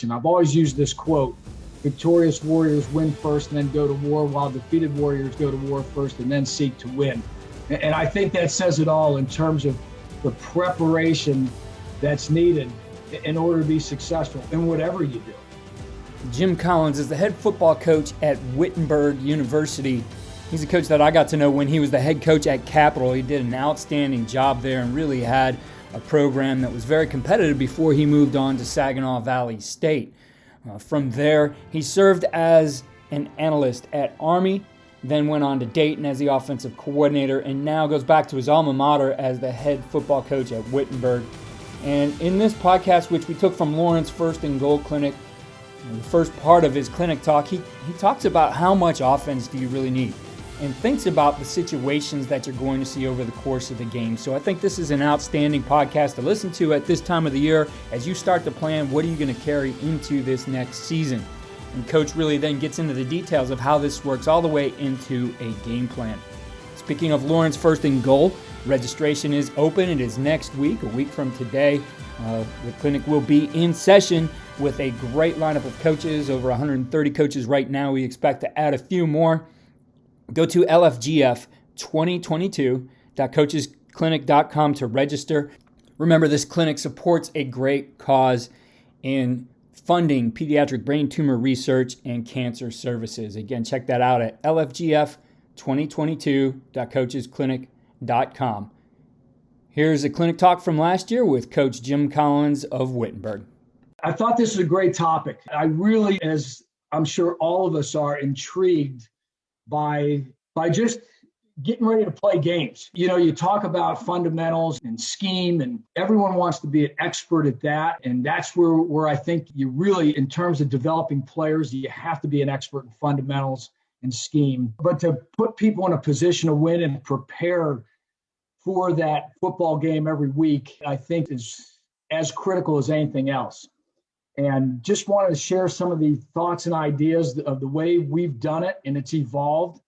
And I've always used this quote: victorious warriors win first and then go to war, while defeated warriors go to war first and then seek to win. And I think that says it all in terms of the preparation that's needed in order to be successful in whatever you do. Jim Collins is the head football coach at Wittenberg University. He's a coach that I got to know when he was the head coach at Capital. He did an outstanding job there and really had a program that was very competitive before he moved on to Saginaw Valley State. From there, he served as an analyst at Army, then went on to Dayton as the offensive coordinator, and now goes back to his alma mater as the head football coach at Wittenberg. And in this podcast, which we took from Lawrence First and Goal Clinic, the first part of his clinic talk, he talks about how much offense do you really need, and thinks about the situations that you're going to see over the course of the game. So I think this is an outstanding podcast to listen to at this time of the year as you start to plan what are you going to carry into this next season. And Coach really then gets into the details of how this works all the way into a game plan. Speaking of Lawrence First and Goal, registration is open. It is next week, a week from today. The clinic will be in session with a great lineup of coaches, over 130 coaches right now. We expect to add a few more. Go to lfgf2022.coachesclinic.com to register. Remember, this clinic supports a great cause in funding pediatric brain tumor research and cancer services. Again, check that out at lfgf2022.coachesclinic.com. Here's a clinic talk from last year with Coach Jim Collins of Wittenberg. I thought this was a great topic. I really, as I'm sure all of us are, intrigued by just getting ready to play games. You know, you talk about fundamentals and scheme, and everyone wants to be an expert at that. And that's where I think you really, in terms of developing players, you have to be an expert in fundamentals and scheme. But to put people in a position to win and prepare for that football game every week, I think is as critical as anything else. And just wanted to share some of the thoughts and ideas of the way we've done it, and it's evolved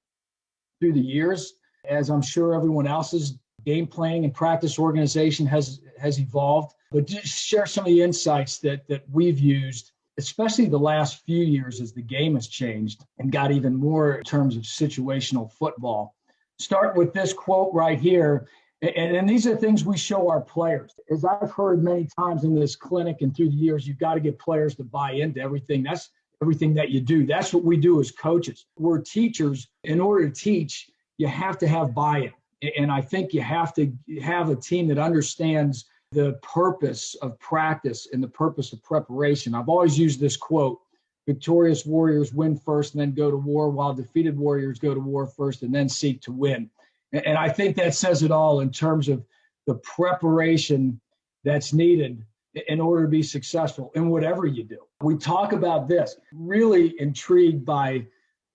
through the years, as I'm sure everyone else's game planning and practice organization has evolved. But just share some of the insights that we've used, especially the last few years as the game has changed and got even more in terms of situational football. Start with this quote right here. And these are things we show our players. As I've heard many times in this clinic and through the years, you've got to get players to buy into everything. That's everything that you do. That's what we do as coaches. We're teachers. In order to teach, you have to have buy-in. And I think you have to have a team that understands the purpose of practice and the purpose of preparation. I've always used this quote: victorious warriors win first and then go to war, while defeated warriors go to war first and then seek to win. And I think that says it all in terms of the preparation that's needed in order to be successful in whatever you do. We talk about this. Really intrigued by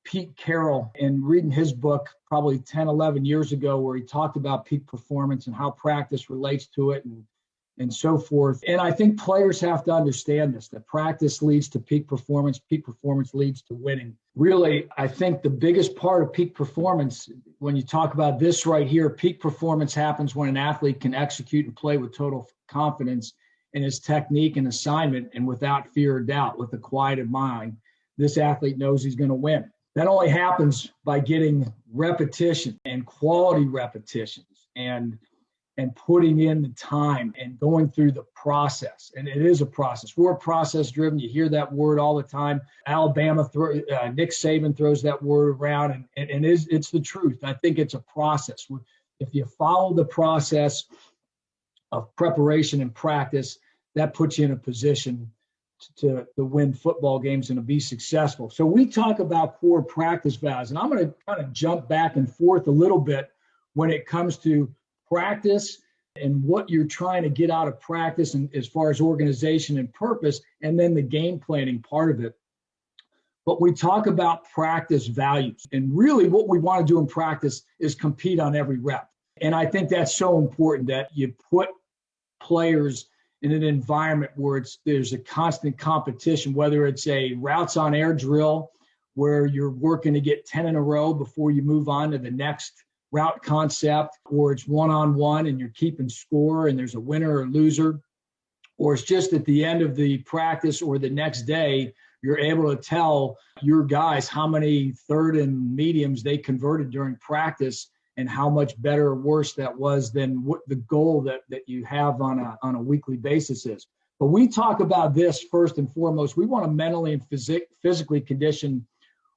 Pete Carroll and reading his book probably 10, 11 years ago, where he talked about peak performance and how practice relates to it and so forth. And I think players have to understand this, that practice leads to peak performance leads to winning. Really, I think the biggest part of peak performance, when you talk about this right here, peak performance happens when an athlete can execute and play with total confidence in his technique and assignment and without fear or doubt, with a quieted mind. This athlete knows he's going to win. That only happens by getting repetition and quality repetitions and putting in the time and going through the process. And it is a process. We're process driven. You hear that word all the time. Alabama, Nick Saban throws that word around, and it's the truth. I think it's a process. If you follow the process of preparation and practice, that puts you in a position to win football games and to be successful. So we talk about core practice values, and I'm going to kind of jump back and forth a little bit when it comes to practice and what you're trying to get out of practice, and as far as organization and purpose, and then the game planning part of it. But we talk about practice values, and really what we want to do in practice is compete on every rep. And I think that's so important, that you put players in an environment where there's a constant competition, whether it's a routes on air drill where you're working to get 10 in a row before you move on to the next route concept, or it's one-on-one and you're keeping score and there's a winner or loser, or it's just at the end of the practice or the next day, you're able to tell your guys how many third and mediums they converted during practice and how much better or worse that was than what the goal that you have on a weekly basis is. But we talk about this first and foremost. We want to mentally and physically condition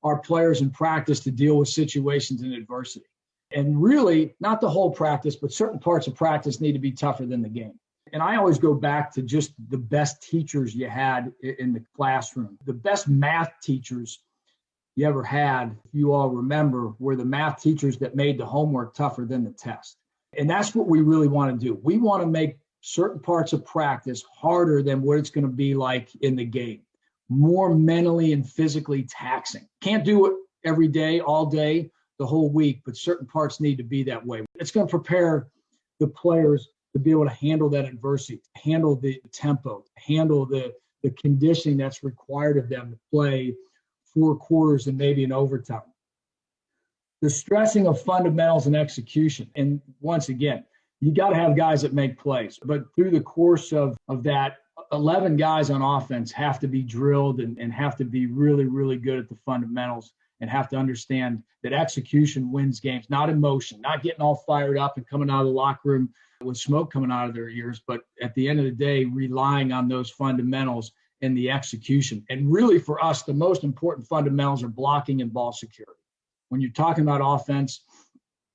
our players in practice to deal with situations and adversity. And really, not the whole practice, but certain parts of practice need to be tougher than the game. And I always go back to just the best teachers you had in the classroom. The best math teachers you ever had, if you all remember, were the math teachers that made the homework tougher than the test. And that's what we really want to do. We want to make certain parts of practice harder than what it's going to be like in the game. More mentally and physically taxing. Can't do it every day, all day, the whole week, but certain parts need to be that way. It's going to prepare the players to be able to handle that adversity, handle the tempo, handle the conditioning that's required of them to play 4 quarters and maybe an overtime. The stressing of fundamentals and execution. And once again, you got to have guys that make plays. But through the course of that, 11 guys on offense have to be drilled and have to be really, really good at the fundamentals and have to understand that execution wins games, not emotion, not getting all fired up and coming out of the locker room with smoke coming out of their ears, but at the end of the day, relying on those fundamentals and the execution. And really for us, the most important fundamentals are blocking and ball security. When you're talking about offense,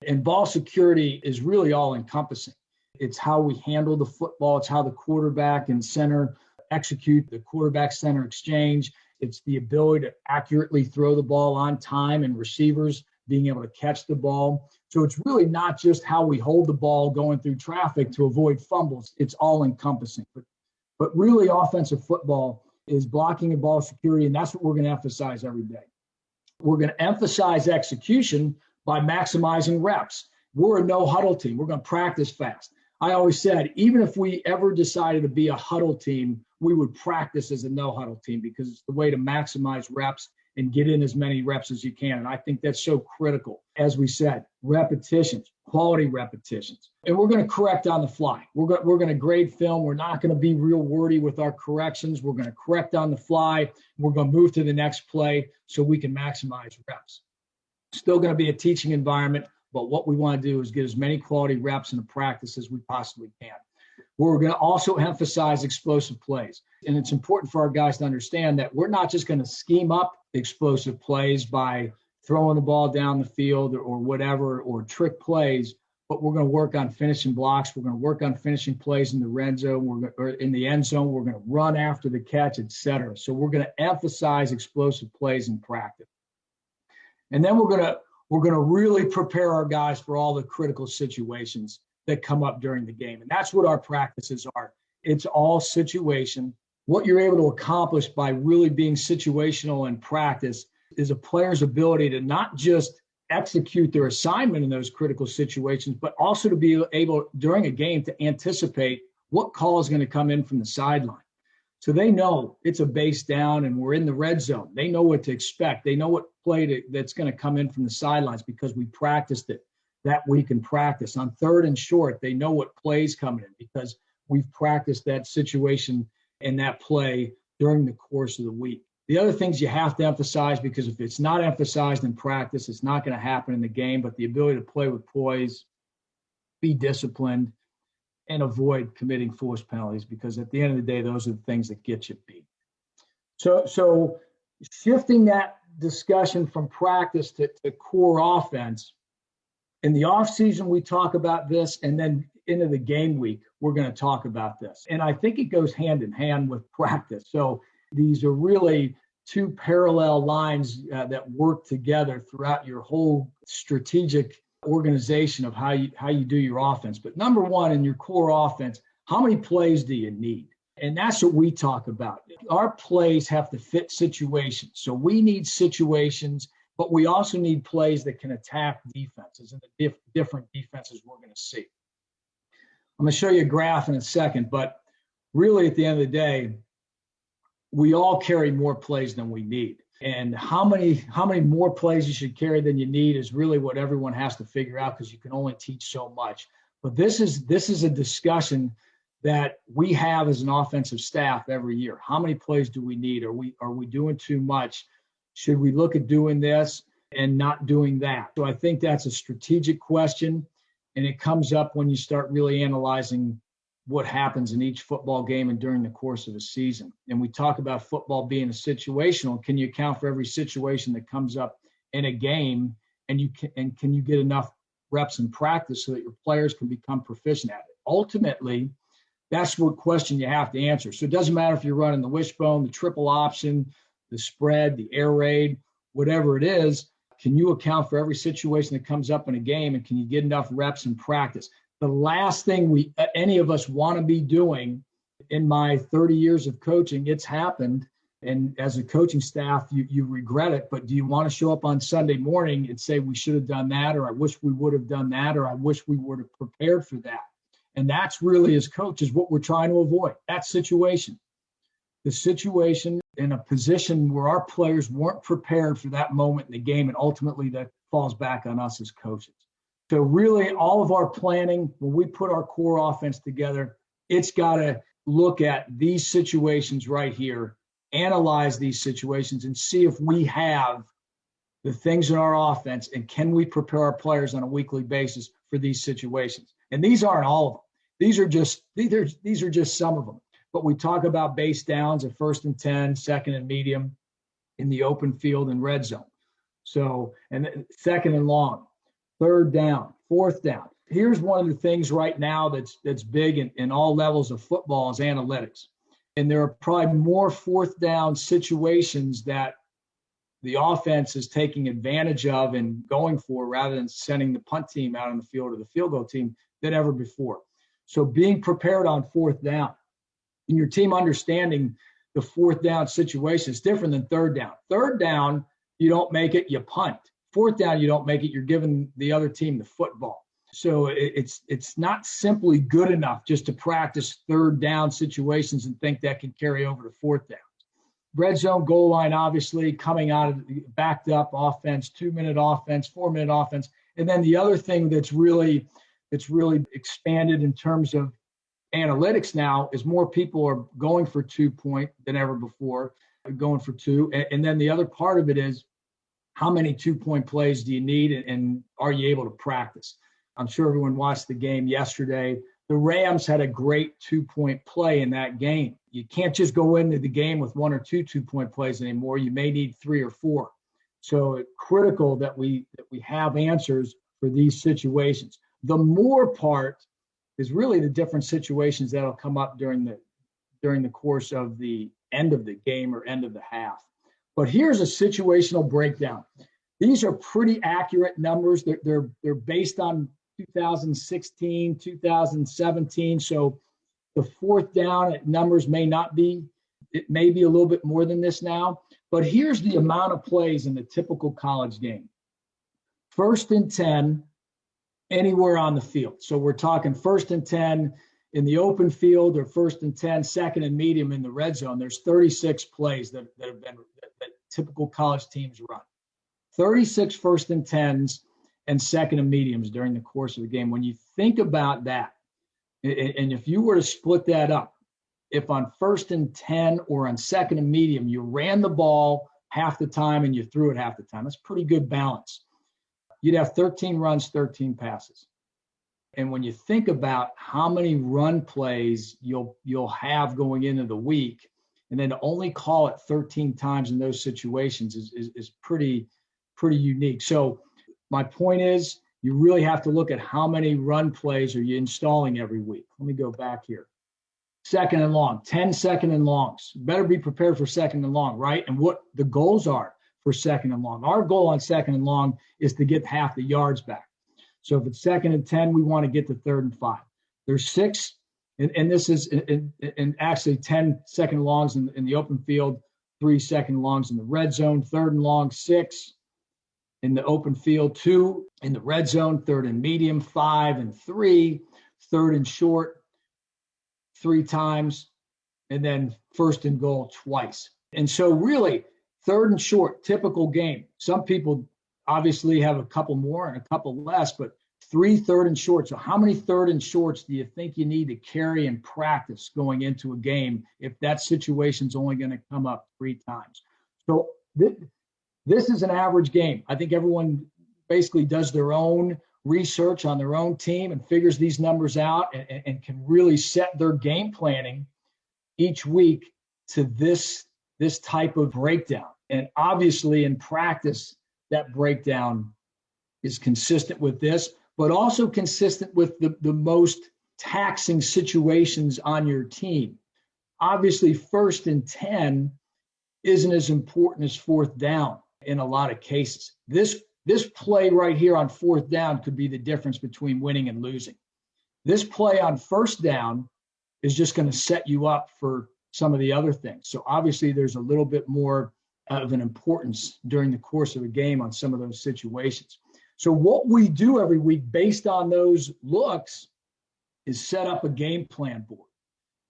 and ball security is really all encompassing. It's how we handle the football. It's how the quarterback and center execute the quarterback center exchange. It's the ability to accurately throw the ball on time and receivers being able to catch the ball. So it's really not just how we hold the ball going through traffic to avoid fumbles. It's all encompassing. But really offensive football is blocking and ball security, and that's what we're going to emphasize every day. We're going to emphasize execution by maximizing reps. We're a no huddle team. We're going to practice fast. I always said, even if we ever decided to be a huddle team, we would practice as a no huddle team because it's the way to maximize reps and get in as many reps as you can. And I think that's so critical. As we said, repetitions, quality repetitions. And we're going to correct on the fly. We're going to grade film. We're not going to be real wordy with our corrections. We're going to correct on the fly. We're going to move to the next play so we can maximize reps. Still going to be a teaching environment, but what we want to do is get as many quality reps in the practice as we possibly can. We're going to also emphasize explosive plays. And it's important for our guys to understand that we're not just going to scheme up explosive plays by throwing the ball down the field or whatever, or trick plays, but we're going to work on finishing blocks. We're going to work on finishing plays in the red zone or in the end zone. We're going to run after the catch, et cetera. So we're going to emphasize explosive plays in practice. And then we're going to really prepare our guys for all the critical situations that come up during the game. And that's what our practices are. It's all situation. What you're able to accomplish by really being situational in practice is a player's ability to not just execute their assignment in those critical situations, but also to be able during a game to anticipate what call is going to come in from the sideline. So they know it's a base down and we're in the red zone. They know what to expect. They know what play that's going to come in from the sidelines because we practiced it that week in practice. On third and short, they know what play's coming in because we've practiced that situation and that play during the course of the week. The other things you have to emphasize, because if it's not emphasized in practice, it's not going to happen in the game, but the ability to play with poise, be disciplined, and avoid committing foolish penalties, because at the end of the day, those are the things that get you beat. So shifting that discussion from practice to core offense, in the offseason, we talk about this, and then into the game week, we're going to talk about this. And I think it goes hand in hand with practice. So these are really two parallel lines that work together throughout your whole strategic organization of how you do your offense. But number one, in your core offense, how many plays do you need? And that's what we talk about. Our plays have to fit situations. So we need situations, but we also need plays that can attack defenses and the different defenses we're going to see. I'm going to show you a graph in a second, but really at the end of the day, we all carry more plays than we need. And how many more plays you should carry than you need is really what everyone has to figure out, because you can only teach so much. But this is a discussion that we have as an offensive staff every year. How many plays do we need? Are we doing too much? Should we look at doing this and not doing that? So I think that's a strategic question, and it comes up when you start really analyzing what happens in each football game and during the course of a season. And we talk about football being a situational. Can you account for every situation that comes up in a game? And can you get enough reps in practice so that your players can become proficient at it? Ultimately, that's what question you have to answer. So it doesn't matter if you're running the wishbone, the triple option, the spread, the air raid, whatever it is. Can you account for every situation that comes up in a game, and can you get enough reps in practice? The last thing any of us want to be doing, in my 30 years of coaching, it's happened. And as a coaching staff, you regret it, but do you want to show up on Sunday morning and say, we should have done that, or I wish we would have done that, or I wish we would have prepared for that? And that's really, as coaches, what we're trying to avoid, that situation. The situation in a position where our players weren't prepared for that moment in the game, and ultimately that falls back on us as coaches. So really, all of our planning, when we put our core offense together, it's got to look at these situations right here, analyze these situations, and see if we have the things in our offense, and can we prepare our players on a weekly basis for these situations. And these aren't all of them. These are just some of them. But we talk about base downs at 1st and 10, 2nd and medium, in the open field and red zone. So, and 2nd and long, 3rd down, 4th down. Here's one of the things right now that's big in all levels of football is analytics. And there are probably more 4th down situations that the offense is taking advantage of and going for, rather than sending the punt team out on the field or the field goal team, than ever before. So being prepared on 4th down, and your team understanding the 4th down situation is different than 3rd down. 3rd down, you don't make it, you punt. 4th down, you don't make it, you're giving the other team the football. So it's not simply good enough just to practice 3rd down situations and think that can carry over to 4th down. Red zone, goal line, obviously coming out of the backed up offense, 2-minute offense, 4-minute offense. And then the other thing that's really expanded in terms of analytics now is more people are going for 2-point than ever before, going for 2. And then the other part of it is, how many 2-point plays do you need, and are you able to practice? I'm sure everyone watched the game yesterday. The Rams had a great 2-point play in that game. You can't just go into the game with 1 or 2 2-point plays anymore. You may need 3 or 4. So it's critical that we have answers for these situations. The more part is really the different situations that'll come up during the course of the end of the game or end of the half. But here's a situational breakdown. These are pretty accurate numbers. They're based on 2016, 2017. So the 4th down numbers may not be, it may be a little bit more than this now. But here's the amount of plays in the typical college game. 1st and 10, anywhere on the field. So we're talking 1st and 10 in the open field, or 1st and 10, 2nd and medium in the red zone. There's 36 plays that typical college teams run. 36 1st and 10s and 2nd and mediums during the course of the game. When you think about that, and if you were to split that up, if on 1st and 10 or on 2nd and medium, you ran the ball half the time and you threw it half the time, that's pretty good balance. You'd have 13 runs, 13 passes. And when you think about how many run plays you'll have going into the week, and then to only call it 13 times in those situations is pretty unique. So my point is, you really have to look at how many run plays are you installing every week. Let me go back here. 2nd and long, 10 2nd and longs. You better be prepared for 2nd and long, right? And what the goals are for 2nd and long. Our goal on 2nd and long is to get half the yards back. So if it's 2nd and 10, we want to get to 3rd and 5. There's 6, and this is and actually 10 2nd and longs in the open field, 3 2nd and longs in the red zone, 3rd and long, 6 in the open field, 2 in the red zone, 3rd and medium, 5 and 3, 3rd and short 3 times, and then 1st and goal twice. And so really, 3rd and short, typical game. Some people obviously have a couple more and a couple less, but 3 third and shorts. So how many third and shorts do you think you need to carry in practice going into a game if that situation's only going to come up 3 times? So this is an average game. I think everyone basically does their own research on their own team and figures these numbers out and can really set their game planning each week to this type of breakdown. And obviously in practice, that breakdown is consistent with this, but also consistent with the most taxing situations on your team. Obviously, 1st and 10 isn't as important as 4th down in a lot of cases. This play right here on 4th down could be the difference between winning and losing. This play on 1st down is just going to set you up for some of the other things. So obviously there's a little bit more of an importance during the course of a game on some of those situations. So what we do every week based on those looks is set up a game plan board.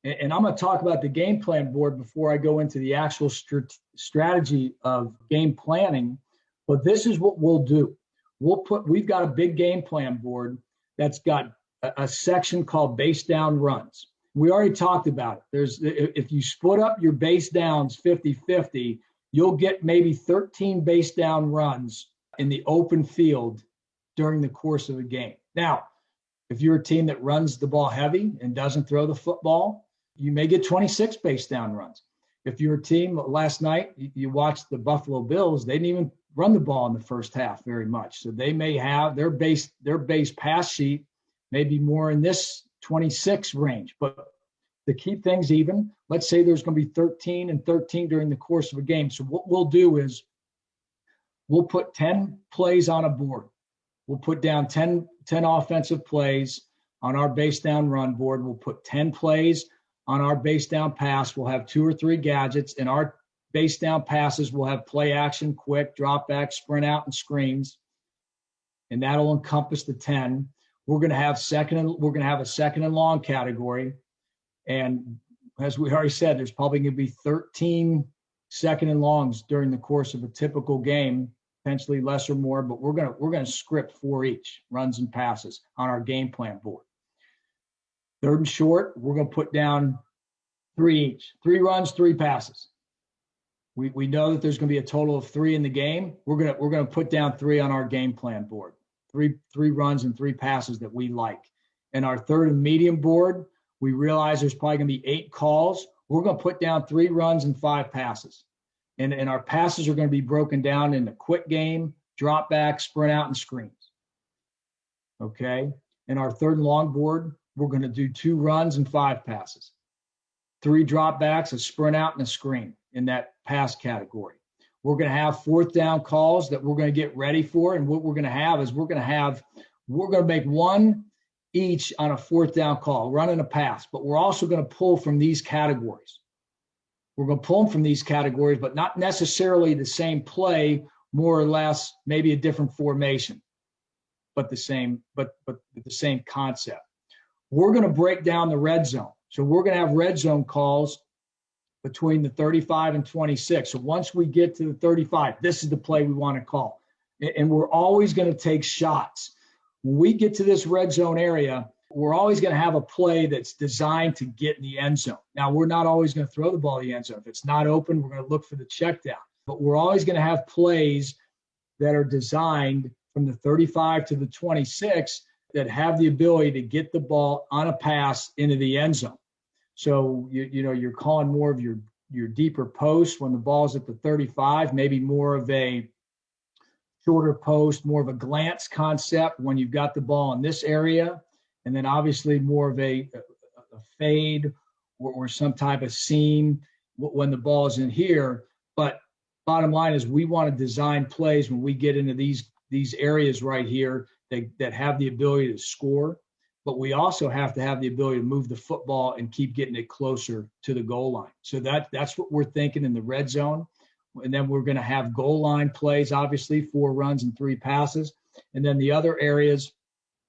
And I'm going to talk about the game plan board before I go into the actual strategy of game planning. But this is what we'll do. We've got a big game plan board that's got a section called base down runs. We already talked about it. If you split up your base downs 50-50, you'll get maybe 13 base down runs in the open field during the course of a game. Now, if you're a team that runs the ball heavy and doesn't throw the football, you may get 26 base down runs. If you're a team, last night you watched the Buffalo Bills, they didn't even run the ball in the first half very much. So they may have their base pass sheet may be more in this 26 range. But to keep things even, let's say there's going to be 13 and 13 during the course of a game. So what we'll do is we'll put 10 plays on a board. We'll put down 10 offensive plays on our base down run board. We'll put 10 plays on our base down pass. We'll have 2 or 3 gadgets. In our base down passes, we'll have play action, quick, drop back, sprint out, and screens. And that'll encompass the 10. We're going to have a second and long category. And as we already said, there's probably going to be 13 second and longs during the course of a typical game, potentially less or more, but we're going to script 4 each, runs and passes, on our game plan board. 3rd and short, we're going to put down 3 each, 3 runs, 3 passes. We know that there's going to be a total of 3 in the game. We're going to put down 3 on our game plan board, 3 runs and 3 passes that we like. And our 3rd and medium board, we realize there's probably going to be 8 calls. We're going to put down 3 runs and 5 passes. And our passes are going to be broken down into quick game, drop back, sprint out, and screens. Okay. And our 3rd and long board, we're going to do 2 runs and 5 passes, 3 drop backs, a sprint out, and a screen in that pass category. We're going to have 4th down calls that we're going to get ready for. And what we're going to have is we're going to make 1 each on a 4th down call, running a pass, but we're also going to pull from these categories. We're going to pull them from these categories, but not necessarily the same play, more or less, maybe a different formation, but the same concept. We're going to break down the red zone. So we're going to have red zone calls between the 35 and 26. So once we get to the 35, this is the play we want to call. And we're always going to take shots. When we get to this red zone area, we're always going to have a play that's designed to get in the end zone. Now, we're not always going to throw the ball in the end zone. If it's not open, we're going to look for the check down. But we're always going to have plays that are designed from the 35 to the 26 that have the ability to get the ball on a pass into the end zone. So, you're calling more of your deeper post when the ball's at the 35, maybe more of a shorter post, more of a glance concept when you've got the ball in this area. And then obviously more of a fade or some type of seam when the ball is in here. But bottom line is we want to design plays when we get into these areas right here that have the ability to score. But we also have to have the ability to move the football and keep getting it closer to the goal line. So that's what we're thinking in the red zone. And then we're going to have goal line plays, obviously, 4 runs and 3 passes. And then the other areas,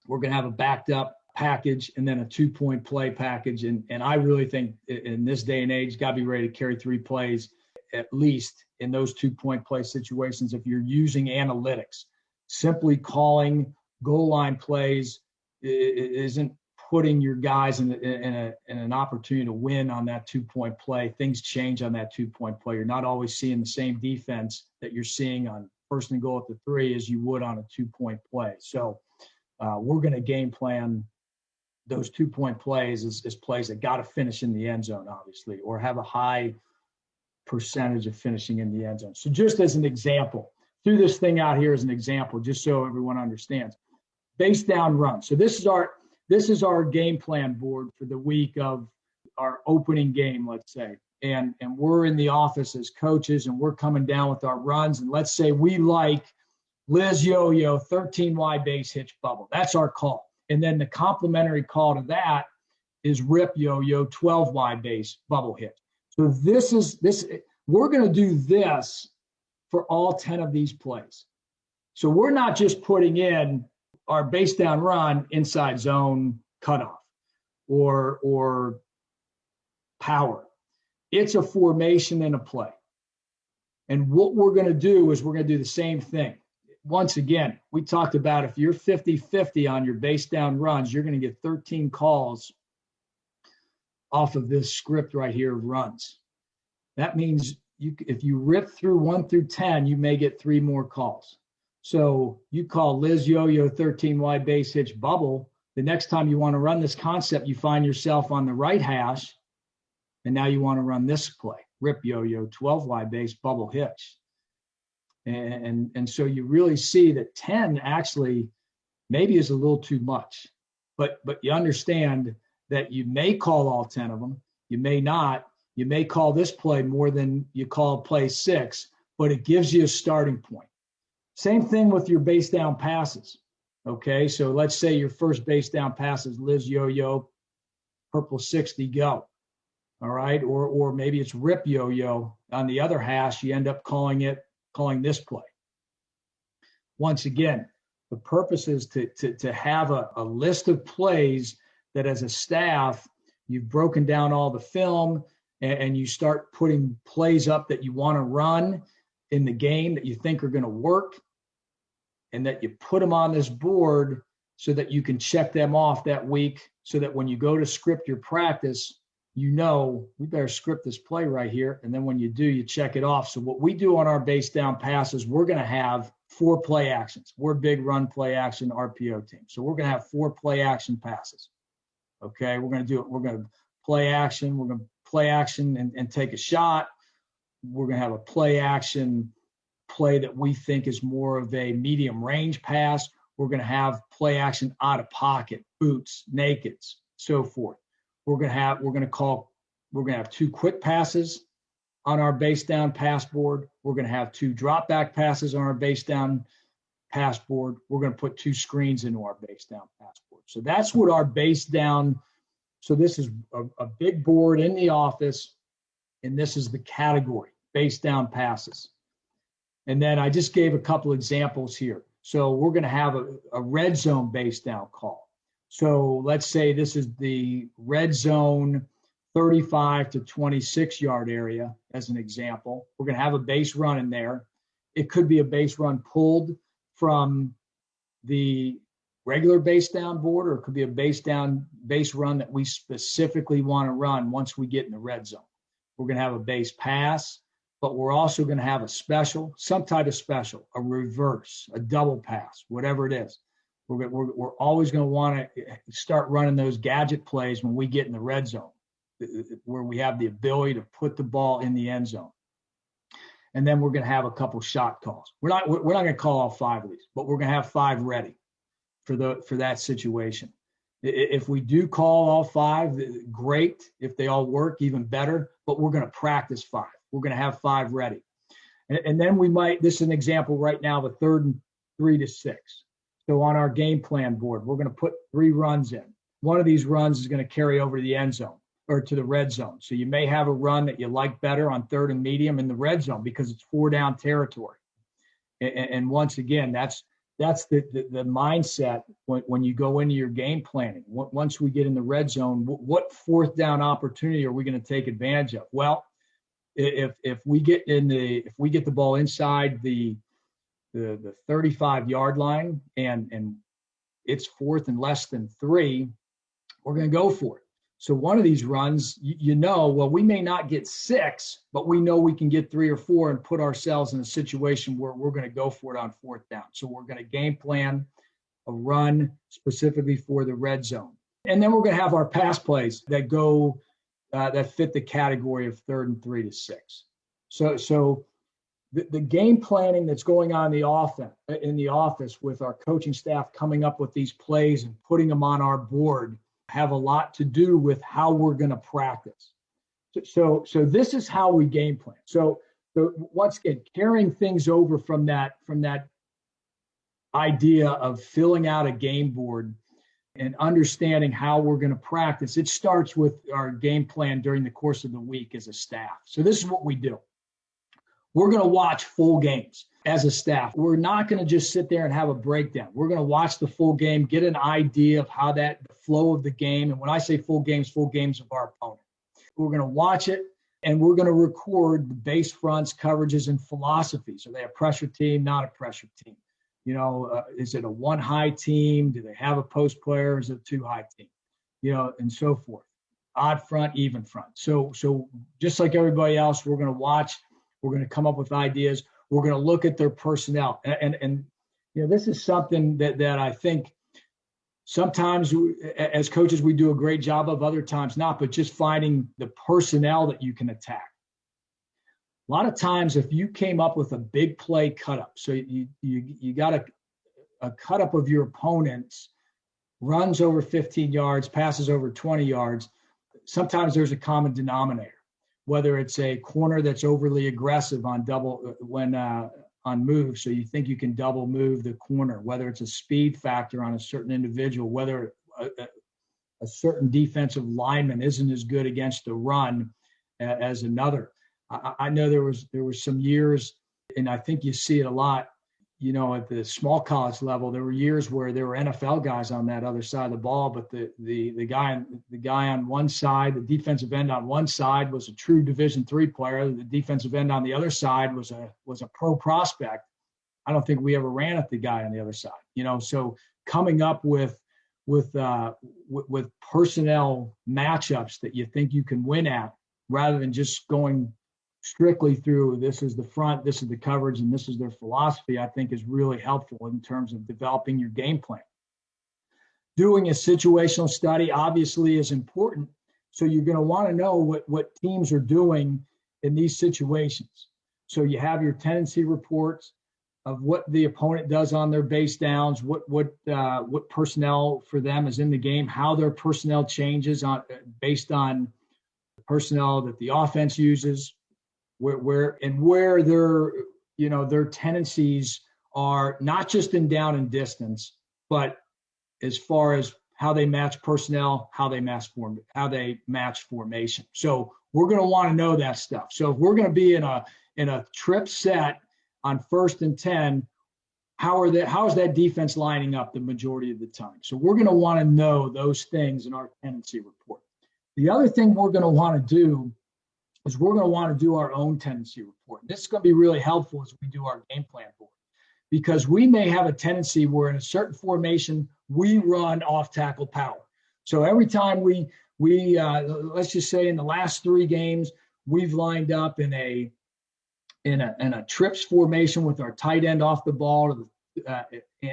we're going to have a backed up package and then a 2-point play package. And I really think in this day and age, got to be ready to carry 3 plays at least in those 2-point play situations if you're using analytics. Simply calling goal line plays isn't putting your guys in an opportunity to win on that 2-point play. Things change on that 2-point play. You're not always seeing the same defense that you're seeing on first and goal at the 3 as you would on a 2-point play. So we're going to game plan those 2-point plays as plays that got to finish in the end zone, obviously, or have a high percentage of finishing in the end zone. So just as an example, threw this thing out here as an example, just so everyone understands. Base down run. So this is our game plan board for the week of our opening game, let's say. And we're in the office as coaches, and we're coming down with our runs. And let's say we like Liz Yo-Yo 13 wide base hitch bubble. That's our call. And then the complementary call to that is Rip Yo-Yo 12 wide base bubble hitch. So we're going to do this for all 10 of these plays. So we're not just putting in our base down run inside zone cutoff or power. It's a formation and a play. And what we're going to do is we're going to do the same thing. Once again, we talked about if you're 50-50 on your base down runs, you're going to get 13 calls off of this script right here of runs. That means if you rip through 1 through 10, you may get 3 more calls. So you call Liz Yo-Yo 13 wide base hitch bubble. The next time you want to run this concept, you find yourself on the right hash, and now you want to run this play, Rip Yo-Yo 12 wide base bubble hitch. And so you really see that 10 actually maybe is a little too much, but you understand that you may call all 10 of them. You may not. You may call this play more than you call play 6, but it gives you a starting point. Same thing with your base down passes. Okay, so let's say your first base down pass is Liz Yo-Yo, purple 60, go. All right, or maybe it's Rip Yo-Yo on the other hash. You end up calling this play. Once again, the purpose is to have a list of plays that as a staff, you've broken down all the film and you start putting plays up that you want to run in the game that you think are going to work, and that you put them on this board so that you can check them off that week, so that when you go to script your practice, you know, we better script this play right here. And then when you do, you check it off. So what we do on our base down passes, we're going to have 4 play actions. We're a big run play action RPO team. So we're going to have 4 play action passes. Okay, we're going to do it. We're going to play action. We're going to play action and take a shot. We're going to have a play action play that we think is more of a medium range pass. We're going to have play action out of pocket, boots, nakeds, so forth. We're going to have 2 quick passes on our base down pass board. We're going to have 2 drop back passes on our base down pass board. We're going to put 2 screens into our base down pass board. So that's what our base down. So this is a big board in the office, and this is the category, base down passes. And then I just gave a couple examples here. So we're going to have a red zone base down call. So let's say this is the red zone 35 to 26 yard area as an example. We're going to have a base run in there. It could be a base run pulled from the regular base down board, or it could be a base run that we specifically want to run once we get in the red zone. We're going to have a base pass, but we're also going to have a special, some type of special, a reverse, a double pass, whatever it is. We're always going to want to start running those gadget plays when we get in the red zone, where we have the ability to put the ball in the end zone. And then we're going to have a couple shot calls. We're not going to call all 5 of these, but we're going to have 5 ready for that situation. If we do call all 5, great. If they all work, even better. But we're going to practice 5. We're going to have 5 ready. And then we might, this is an example right now of a 3rd and 3 to 6. So on our game plan board, we're going to put 3 runs in. One of these runs is going to carry over to the end zone or to the red zone. So you may have a run that you like better on 3rd and medium in the red zone because it's 4 down territory. And once again, that's the mindset when you go into your game planning. Once we get in the red zone, what 4th down opportunity are we going to take advantage of? Well, if we get the ball inside the 35 yard line and it's fourth and less than 3, we're going to go for it. So one of these runs, well, we may not get 6, but we know we can get 3 or 4 and put ourselves in a situation where we're going to go for it on 4th down. So we're going to game plan a run specifically for the red zone. And then we're going to have our pass plays that go, that fit the category of 3rd and 3 to 6. So the game planning that's going on in the office with our coaching staff coming up with these plays and putting them on our board have a lot to do with how we're going to practice. So this is how we game plan. So once again, carrying things over from that idea of filling out a game board and understanding how we're going to practice, it starts with our game plan during the course of the week as a staff. So this is what we do. We're going to watch full games as a staff. We're not going to just sit there and have a breakdown. We're going to watch the full game, get an idea of how the flow of the game. And when I say full games of our opponent. We're going to watch it, and we're going to record the base fronts, coverages, and philosophies. Are they a pressure team, not a pressure team? Is it a 1-high team? Do they have a post player? Is it a 2-high team? And so forth. Odd front, even front. So just like everybody else, we're going to watch. We're going to come up with ideas. We're going to look at their personnel. And this is something that I think sometimes as coaches we do a great job of, other times not, but just finding the personnel that you can attack. A lot of times if you came up with a big play cut up, so you got a cut up of your opponents, runs over 15 yards, passes over 20 yards, sometimes there's a common denominator. Whether it's a corner that's overly aggressive on on move, so you think you can double move the corner, whether it's a speed factor on a certain individual, whether a certain defensive lineman isn't as good against the run as another. I know there was some years, and I think you see it a lot, at the small college level, there were years where there were NFL guys on that other side of the ball, but the guy on one side, the defensive end on one side was a true Division III player. The defensive end on the other side was a pro prospect. I don't think we ever ran at the guy on the other side. So coming up with personnel matchups that you think you can win at, rather than just going strictly through this is the front, this is the coverage, and this is their philosophy, I think is really helpful in terms of developing your game plan. Doing a situational study obviously is important. So you're going to want to know what teams are doing in these situations. So you have your tendency reports of what the opponent does on their base downs, what personnel for them is in the game, how their personnel changes based on the personnel that the offense uses, where their tendencies are, not just in down and distance, but as far as how they match personnel, how they match formation. So we're going to want to know that stuff. So if we're going to be in a trip set on 1st and 10, how is that defense lining up the majority of the time? So we're going to want to know those things in our tendency report. The other thing we're going to want to do is we're going to want to do our own tendency report. This is going to be really helpful as we do our game plan board, because we may have a tendency where in a certain formation, we run off tackle power. So every time we let's just say in the last 3 games, we've lined up in a trips formation with our tight end off the ball,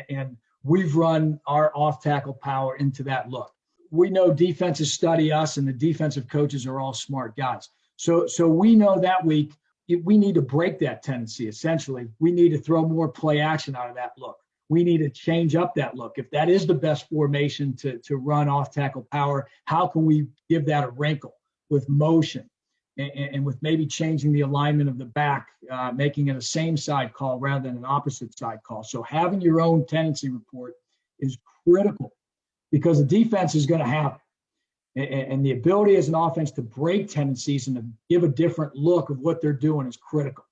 and we've run our off tackle power into that look. We know defenses study us, and the defensive coaches are all smart guys. So we know that week we need to break that tendency. Essentially, we need to throw more play action out of that look. We need to change up that look. If that is the best formation to run off tackle power, how can we give that a wrinkle with motion and with maybe changing the alignment of the back, making it a same side call rather than an opposite side call. So having your own tendency report is critical, because the defense is going to have it. And the ability as an offense to break tendencies and to give a different look of what they're doing is critical.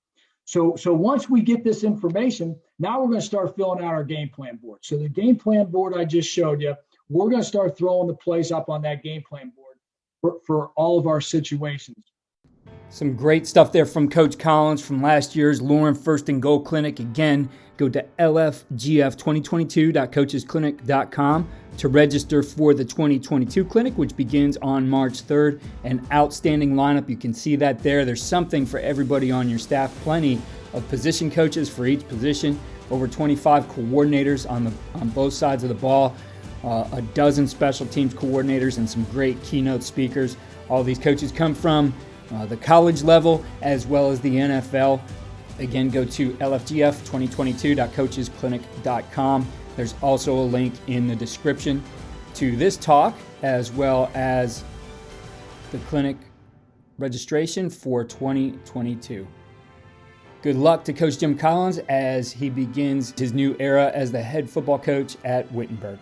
So once we get this information, now we're going to start filling out our game plan board. So the game plan board I just showed you, we're going to start throwing the plays up on that game plan board for all of our situations. Some great stuff there from Coach Collins from last year's Lauren First and Goal Clinic. Again, go to lfgf2022.coachesclinic.com to register for the 2022 clinic, which begins on March 3rd. An outstanding lineup. You can see that there. There's something for everybody on your staff. Plenty of position coaches for each position. Over 25 coordinators on both sides of the ball. A dozen special teams coordinators and some great keynote speakers. All these coaches come from the college level as well as the NFL. Again, go to lfgf2022.coachesclinic.com. There's also a link in the description to this talk as well as the clinic registration for 2022. Good luck to Coach Jim Collins as he begins his new era as the head football coach at Wittenberg.